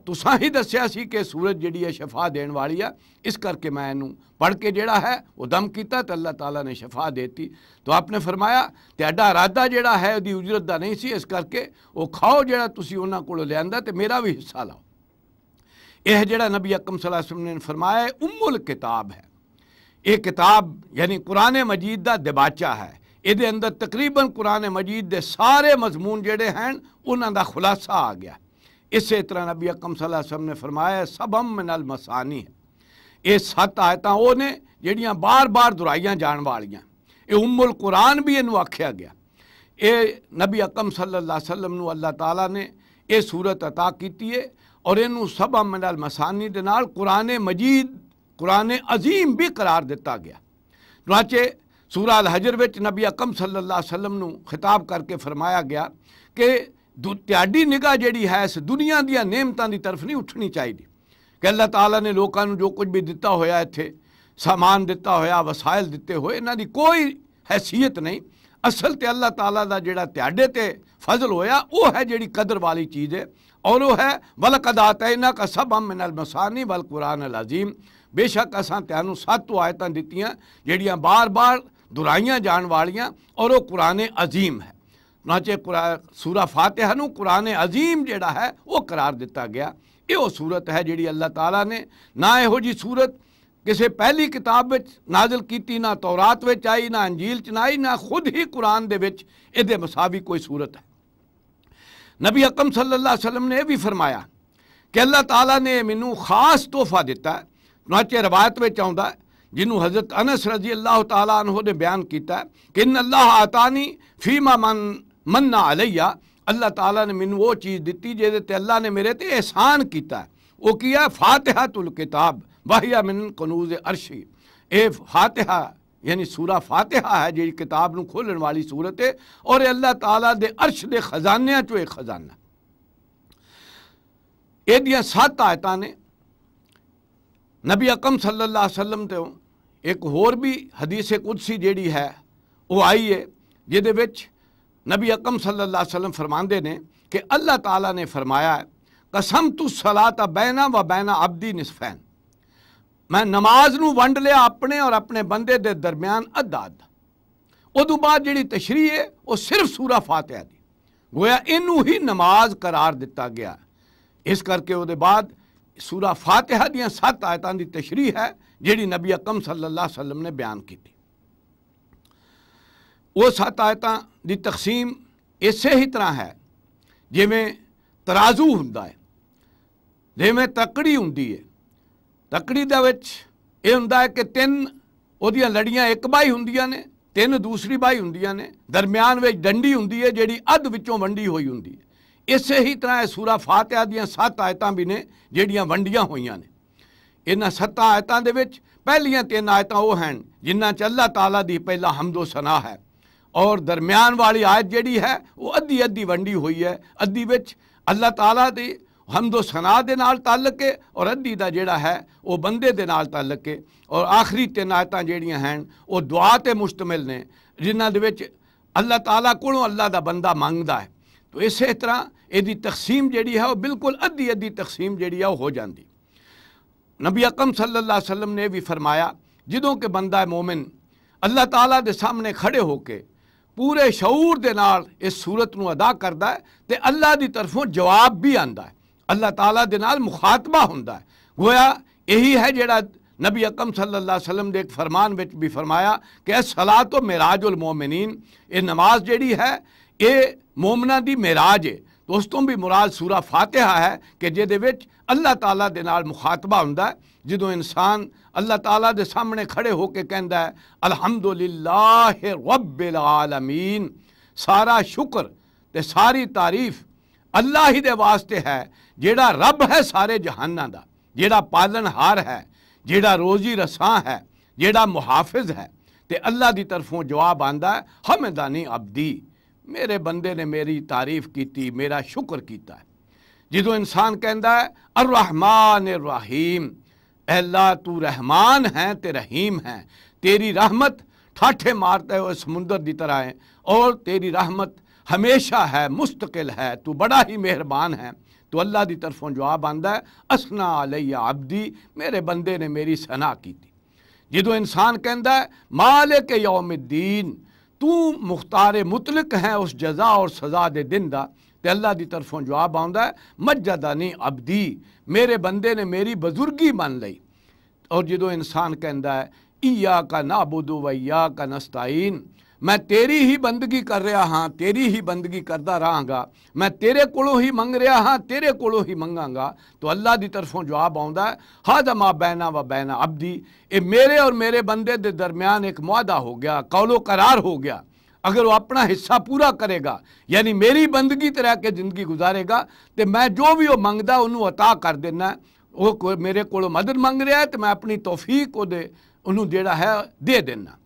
तुसां ही दस्या सी कि सूरज जिहड़ी है शफा देने वाली है, इस करके मैं इनू पढ़ के जिहड़ा है वो दम किया तो अल्लाह ताला ने शफा देती। तो आपने फरमाया तुहाडा इरादा जिहड़ा है उहदी उजरत दा नहीं सी, इस करके वो खाओ जिहड़ा तुसीं उन्हां कोलों लिआंदा ते मेरा भी हिस्सा लाओ। यह जिहड़ा नबी अकरम सल्लल्लाहु अलैहि वसल्लम ने फरमाया उम्मुल किताब है। ये किताब यानी कुरान मजीद का दिबाचा है। ये अंदर तकरीबन कुरान मजीद के सारे मजमून जिहड़े हैं उन्हां दा खुलासा आ गया। इस तरह नबी अकरम सल्लल्लाहु अलैहि वसल्लम ने फरमाया सबम मिनल मसानी है। ये 7 आयतां वो ने जिहड़ियां बार बार दुहराइयां जाण वालियां। ये उम्मुल कुरान भी इनू आख्या गया। ये नबी अकरम सल्लल्लाहु अलैहि वसल्लम नू अल्लाह ताला ने ये सूरत अता कीती है और इनू सबम मिनल मसानी दे नाल कुरान मजीद कुरान अजीम भी करार दिता गया। चुनाचे सूरह अल हजर विच नबी अकरम सल्लल्लाहु अलैहि वसल्लम नू खिताब करके फरमाया गया कि तुहाडी निगाह जिहड़ी है इस दुनिया दीयां नेमतां दी तरफ नहीं उठनी चाहिए कि अल्लाह ताला ने लोकां नू जो कुछ भी दिता होया इत्थे सामान दिता होया वसाइल दिते होए इन्हां दी कोई हैसियत नहीं। असल ते अल्लाह ताला दा जिहड़ा तुहाडे ते फजल होया वो है जिहड़ी कदर वाली चीज़ है और वो है वलक़द आतैनाका सबअम मिनल मसानी वल कुरान अल अज़ीम। बेशक असां तुहानू 7 आयतां दित्तियां जिहड़ियां बार बार दुहराइयां जाण वालियां और वो कुरान अजीम है। नाचे सूरा फातिहा नू कुरान अजीम जिहड़ा है वो करार दिता गया। ये वो सूरत है जिहड़ी अल्लाह ताला ने ना इहो जी सूरत किसी पहली किताब विच नाजिल कीती, ना तौरात विच आई, ना अंजील च ना आई, ना खुद ही कुरान दे विच इहदे मुसावी कोई सूरत है। नबी अकरम सल्लल्लाहु अलैहि वसल्लम ने यह भी फरमाया कि अल्लाह ताला ने मैनू खास तोहफा दिता है। नाचे रवायत में आउंदा है जिन्हों हज़रत अनस रजी अल्लाह ताला अन्हु ने बयान किया कि इन अल्लाह आतानी फीमा मन्ना अलैया। अल्लाह ताला ने मैनू वो चीज़ दी जिहदे ते अल्लाह ने मेरे ते एहसान किया। वो किया फातिहातुल किताब वाहिया मिन कनूज़ अर्शी। ए फातिहा यानी सूरा फातिहा है जी किताब नू खोलने वाली सूरत है और अल्लाह ताला दे अर्श दे खजानियां चो एक खजाना। एदियां 7 आयतां ने। नबी अकरम सल्लल्लाहु अलैहि वसल्लम तो एक होर भी हदीस कुदसी जिहड़ी है वो आई है जिहदे विच नबी अकरम सल्लल्लाहु अलैहि वसल्लम फरमांदे ने कि अल्लाह ताला ने फरमाया कसम तु सलाता बैना व बैना अब्दी निसफैन। मैं नमाज नू वंड लिया अपने और अपने बंदे दे दरम्यान अद्धा अद्धा। उदों बाद जिहड़ी तशरीह है वो सिर्फ सूरा फातिहा दी गोया इनू ही नमाज करार दिता गया। इस करके उहदे बाद सूरा फातिहा दियां 7 आयतां दी तशरीह है जिहड़ी नबी अकरम सल्लल्लाहु अलैहि वसल्लम ने बयान की। वो 7 आयतां दी तकसीम इसे ही तरह है जिवें तराजू हुंदा है, जिवें तकड़ी हुंदी है। तकड़ी दे विच इह हुंदा है कि 3 उहदियां लड़ियां एक बाही हुंदियां ने, 3 दूसरी बाही हुंदियां ने, दरम्यान विच डंडी हुंदी है जिहड़ी अध विचों वंडी होई हुंदी है। इसे ही तरह सूरा फातिहा दियां 7 आयतां भी ने जिहड़ियां वंडियां होईयां ने। इन्हां 7 आयतां दे विच पहलियां 3 आयतां वो हैं जिन्हां च अल्लाह ताला दी पहला हमदो सना है और दरम्यान वाली आयत जिहड़ी है वो अद्धी अद्धी वंडी हुई है। अद्धी विच अल्लाह ताला दी हमदो सना दे नाल ताल्लुक है और अद्धी दा जिहड़ा है वो बंदे दे नाल ताल्लुक है। और आखिरी 3 आयतां जिहड़ियां हैं वो दुआ ते मुश्तमिल ने जिन्हां दे विच अल्लाह ताला कोलों अल्लाह दा बंदा मंगदा है। तो इस तरह यदी तकसीम जिहड़ी है वो बिल्कुल अद्धी अद्धी तकसीम जिहड़ी है वो हो जाती। नबी अकरम सल्लल्लाहु अलैहि वसल्लम ने भी फरमाया जदों कि बंदा मोमिन अल्लाह ताला दे सामने खड़े होके पूरे शऊर दे नाल इस सूरत नू अदा करदा है ते अल्लाह दी तरफों जवाब भी आंदा है, अल्लाह ताला दे नाल मुखातबा हुंदा है। गोया यही है जिहड़ा नबी अकरम सल्लल्लाहु अलैहि वसल्लम दे एक फरमान विच भी फरमाया कि सलातो मेराजुल मोमिनीन। ये नमाज जिहड़ी है ये मोमना दी मेराज है। तो उस तो भी मुराद सूरा फातिहा है कि जिहदे विच अल्लाह ताला दे नाल मुखातबा हुंदा है। जदों इंसान अल्लाह ताला दे सामने खड़े होके कहंदा है अल्हम्दुलिल्लाहि रब्बिल आलमीन, सारा शुक्र ते सारी तारीफ अल्लाह ही दे वास्ते है जिहड़ा रब है सारे जहानां दा, जिहड़ा पालनहार है, जिहड़ा रोजी रसां है, जिहड़ा मुहाफिज है। ते अल्लाह दी तरफों जवाब आंदा है हमदानी अब्दी, मेरे बंदे ने मेरी तारीफ की, मेरा शुक्र किया है। जदों इंसान कहता है अर्रहमान अर्रहीम, अल्लाह तू रहमान है ते रहीम है, तेरी रहमत ठाठे मारते हुए समुंदर की तरह है और तेरी रहमत हमेशा है, मुस्तकिल है, तू बड़ा ही मेहरबान है, तो अल्लाह की तरफों जवाब आंदा है असना अलैया अब्दी, मेरे बंदे ने मेरी सना की थी। जो इंसान कहता है मालिक यौमिद्दीन, तू मुख्तार मुतलक है उस जजा और सज़ा दे दिन दा, तो अल्लाह की तरफों जवाब आंदा है मज्जदनी अब्दी, मेरे बंदे ने मेरी बुजुर्गी मान ली। और जो इंसान कहता है इया का नाबुदु व इया का नस्ताईन, मैं तेरी ही बंदगी कर रहा हाँ, तेरी ही बंदगी करता रहांगा, मैं तेरे कोलों ही मंग रहा हाँ, तेरे कोलों ही मंगांगा। तो अल्लाह की तरफों जवाब आंदा है हादा मा बैना व बैना अब्दी, ये मेरे और मेरे बंदे के दरमियान एक मुआदा हो गया, कौलो करार हो गया। अगर वो अपना हिस्सा पूरा करेगा, यानी मेरी बंदगी तरह के ज़िंदगी गुजारेगा, तो मैं जो भी वो मंगदा उन्होंने अता कर देना। वो मेरे को मदद मंग रहा है तो मैं अपनी तौफीक उन्होंने जेड़ा है दे देना।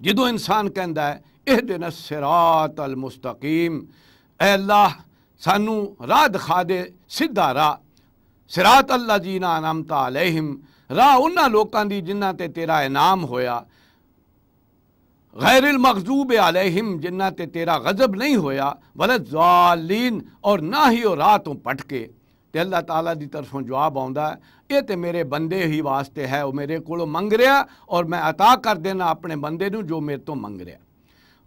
जो इंसान कहता है इहदिना सिरात अल मुस्तकीम, ऐ अल्लाह सानू राह दिखा दे सीधा राह, सिरात अल्लाह जीना अनअमता अलैहिम, राह उन्हां लोकां दी जिन्हां ते तेरा इनाम होया, गैरिल मग़ज़ूब अलैहिम जिन्हां ते तेरा गज़ब नहीं होया, वलज़्ज़ालीन और ना ही वो राह तो भटके। ते अल्लाह ताला दी तरफों जवाब आंदा है ये तो मेरे बंदे ही वास्ते है, वो मेरे को मंग रहा और मैं अता कर देना अपने बंदे नूं जो मेरे तो मंग रहा।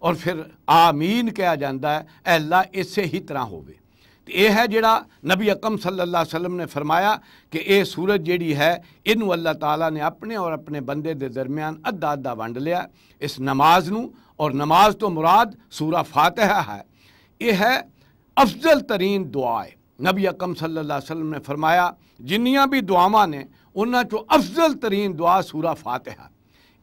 और फिर आमीन कहा जाता है अल्लाह इसे ही तरह होवे। तो यह है जिहड़ा नबी अकरम सल्लल्लाहु अलैहि वसल्लम ने फरमाया कि यह सूरत जिहड़ी है इनू अल्लाह ताला ने अपने और अपने बंदे के दरमियान अद्धा अद्धा वंड लिया इस नमाज नूं। और नमाज तो मुराद सूरा फातिहा है। यह है अफजल तरीन दुआ है। नबी अकरम सल्लल्लाहु अलैहि वसल्लम ने फरमाया जिन्नियां भी दुआवां ने उन्हां चों अफजल तरीन दुआ सूरा फातिहा।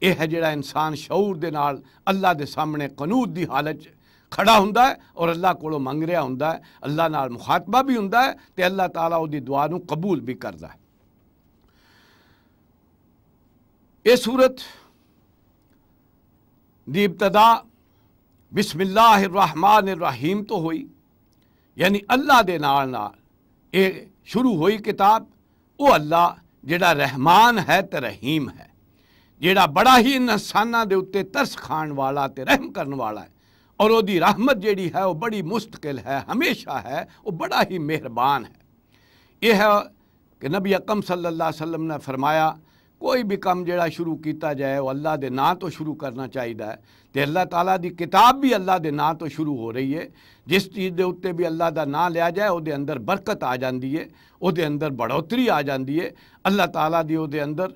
यह है जिहड़ा इंसान शऊर दे नाल अल्लाह दे सामने कनूत दी हालत खड़ा हुंदा है और अल्लाह कोलों मंग रहा हुंदा है, अल्लाह नाल मुखातबा भी हुंदा है ते अल्लाह ताला उहदी दुआ नूं कबूल भी करदा है। ये सूरत दी इब्तदा बिस्मिल्लाहिर रहमानिर रहीम तो हुई, यानी अल्लाह दे नाल ये शुरू हुई किताब। वो अल्लाह जिहड़ा रहमान है ते रहीम है, जिहड़ा बड़ा ही इंसानां दे उत्ते तरस खाण वाला ते रहम करन वाला है। और उसकी रहमत जिहड़ी है वो बड़ी मुस्तकिल है, हमेशा है, वो बड़ा ही मेहरबान है। यह है कि नबी अकरम सल्लल्लाहु अलैहि वसल्लम ने फरमाया कोई भी काम जिहड़ा शुरू किया जाए वो अल्लाह दे नां तो शुरू करना चाहिए है। तो अल्लाह ताला दी किताब भी अल्लाह दे नां तो शुरू हो रही है। जिस चीज़ के उत्ते भी अल्लाह का नां लिया जाए उसदे अंदर बरकत आ जाती है, उसदे अंदर बढ़ोतरी आ जाती है, अल्लाह ताला दी उसदे अंदर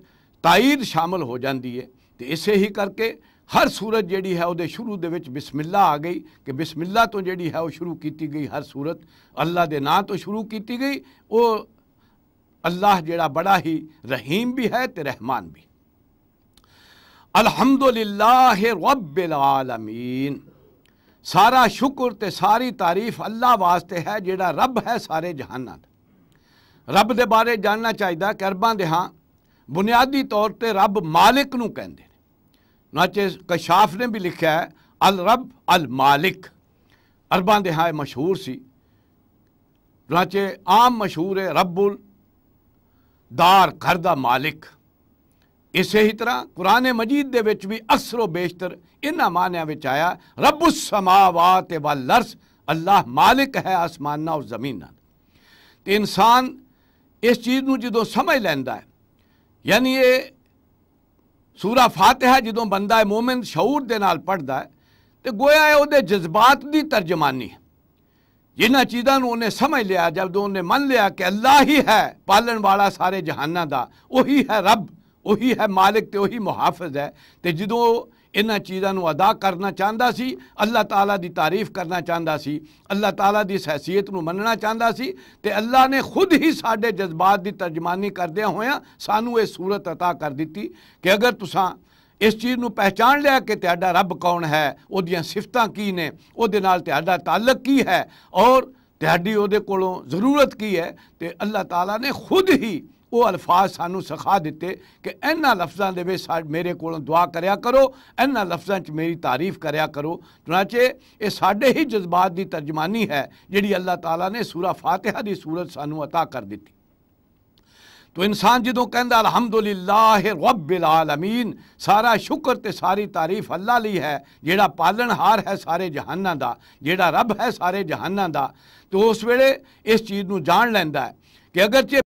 ताईद शामिल हो जाती है। तो इसे ही करके हर सूरत जिहड़ी है वो शुरू दे विच बिस्मिल्ला आ गई कि बिस्मिल्ला तो जिहड़ी है वो शुरू की गई। हर सूरत अल्लाह दे नां तो शुरू की गई। वो अल्लाह जिहड़ा बड़ा ही रहीम भी है ते रहमान भी। अल्हम्दुलिल्लाह रब्बिल आलमीन, सारा शुक्र ते सारी तारीफ अल्लाह वास्ते है जिहड़ा रब है सारे जहानां दा। रब दे बारे जानना चाहिए कि अरबां दे हाँ बुनियादी तौर पर रब मालिक नूं कहंदे ने। नाचे कशाफ ने भी लिखा है अल रब अल मालिक, अरबां दे हाँ मशहूर सी। नाचे आम मशहूर है रब्बुल दार, घर दा मालिक। इसे ही तरह कुरान मजीद दे विच भी असरो बेशतर इन्हां मानियां विच आया रब्बुस समावात वल अर्ज़, अल्लाह मालिक है आसमानां और ज़मीनां। तो इंसान इस चीज़ नूं जदों समझ लैंदा है, यानी ये सूरा फातिहा जदों बंदा मोमिन शऊर दे नाल पढ़दा है तो गोया है उहदे जज्बात दी तर्जमानी है। जिन्हां चीज़ां नूं उन्हें समझ लिया, जब उन्हें मन लिया कि अल्लाह ही है पालन वाला सारे जहानां दा, वही है रब, वही है मालिक ते वही मुहाफिज है। तो जदों इन्हां चीज़ां नूं अदा करना चाहता सी, अल्लाह ताला दी तारीफ करना चाहता सी, अल्लाह ताला दी हैसियत नूं मनना चाहता सी, ते अल्लाह ने खुद ही साडे जज्बात दी तर्जमानी करदियां होया सानू ये सूरत अता कर दी कि अगर तुसां इस चीज़ नूं पहचान लिया कि तुहाडा रब कौन है, उहदियां सिफतां की ने, उहदे नाल तुहाडा ताल्लुक की है और तुहाडी उहदे कोलों ज़रूरत की है, तो अल्लाह ताला ने खुद ही वो अल्फाज सानू सिखा दिते कि इन्हां लफ्ज़ां दे विच मेरे कोलों दुआ करया करो, इन्हां लफ्ज़ां च मेरी तारीफ करया करो। चुनाचे ये साडे ही जज्बात दी तर्जमानी है जिहड़ी अल्लाह ताला ने सूरा फातिहा दी सूरत सानू अता कर दी। तो इंसान जदों कहंदा अलहमदुलिल्लाह रब्बिल आलमीन, सारा शुक्र ते सारी तारीफ अल्लाह लई है जेड़ा पालनहार है सारे जहानां दा, जेड़ा रब है सारे जहानां दा। तो उस वेले इस चीज़ नूं जान लैंदा है कि अगरचे